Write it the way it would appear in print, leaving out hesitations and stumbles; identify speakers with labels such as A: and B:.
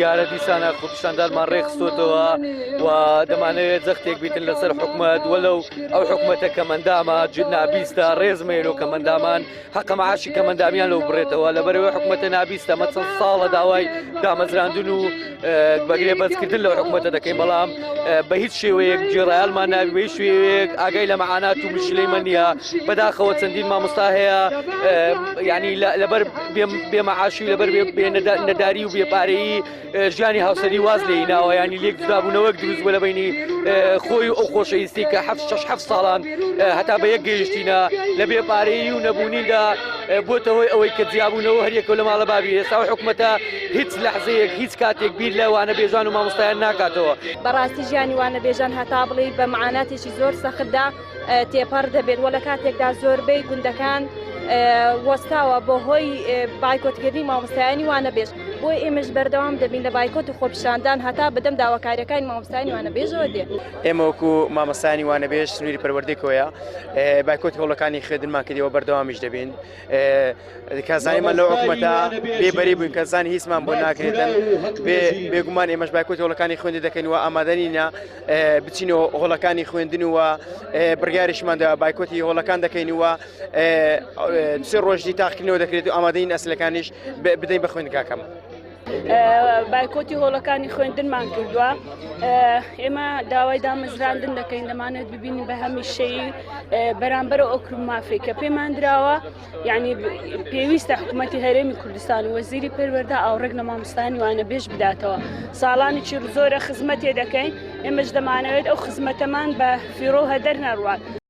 A: دیارە دیسانە خۆپیشاندانمان ڕێخستۆتەوە و دەمانەوێت جەختێک بیتن لەسەر حکوومەت وەلەو ئەو حکوومەتە کەمەندامە نابیستە ڕێزمێن و کەمەندامان حەقە مەعاشی کەمەندامیان لەو بڕێتەوە لەبەرەوەی حکوومەتە نابیستە مە چەند ساڵە داوای دامەزراندن و بەگرێ بەرزکردن لەو حکوومەتە دەکەین بەڵام بە هیچ شێوەیەک جێڕایالمان ناوی بە هیچ شێوەیەک ئاگای لە مەعانات و مشکلەیمە نییە بەداخەوە چەندین مامۆستا هەیە یعنی لەبەر بێمەعاشی لەبەر نەداری و بێپارەیی ژیانی هاوسەری واز لێیناوە ینی لێک جودابوونەوەک دروست بووە لە بینی خۆی و ئەو خۆشەویستی کە هەفت ساڵان هەتا بە یەک گەیشتینە لە بێپارەیی و نەبوونیدا بۆتەوەی ئەوەی کە جیابوونەوە هەریەکە لە ماڵە بابی ئێستا حکوومەتە هیچ لەحزەیەک هیچ کاتێک بیر لە وانە بێژان و مامۆستایان ناکاتەوە.
B: بەڕاستی ژیانی وانە بێژان هەتا بڵێ بە معاناتێکی زۆر سەختدا تێپەڕ دەبێت وە لە کاتێکدا زۆربەی گوندەکان وەستاوە بۆ هۆی بایکۆتکردنی مامۆستایانی وانە بێژ بۆی ئێمەش بەردەوام دەبین لە بایکۆت و خۆپیشاندان هەتا بەدەم داواکاریەکانی مامۆستایانی وانە بێژەوە دێ.
C: ئێمە وەکو مامۆستایانی وانە بێژ سنووری پەروەردەیەکەوەیە بایکۆتی هەوڵەکانی خوێندنمان کردەوە بەردەوامیش دەبین کازانیمان لەو حکوومەتە بێبەری بووین کەزانی هیچمان بۆ ناکرێتن بێگومان ئێمەش بایکۆتی هەوڵەکانی خوێندە دەکەینەوە ئامادەنینە بچینەوە هەوڵەکانی خوێندنەوە بڕیاریشمان بایکۆتی هەوڵەکان دەکەینەوە سێ ڕۆژی تاقیکردنەوە دەکرێت و ئامادەین ئەسلەکانیش بدەین بە خوێندنگاکەم.
D: بایکۆتی هۆڵەکانی خوێندنمان کردووە ئێمە داوای دامەزراندن دەکەین دەمانێت ببینین بە هەمیشەیی بەرامبەر ئۆکر مافی کە پێمان درراوە یعنی پێویستە حکوومەتی هەرێمی کوردستان و وەزیری پەروەردە ئاوڕێک لە مامۆستایانی وانە بێژ بداتەوە ساڵانێکی زۆرە خزمەتێ دەکەین ئێمەش دەمانەوێت ئەو خزمەتەمان بە فیرۆ هەدەر نەڕوات.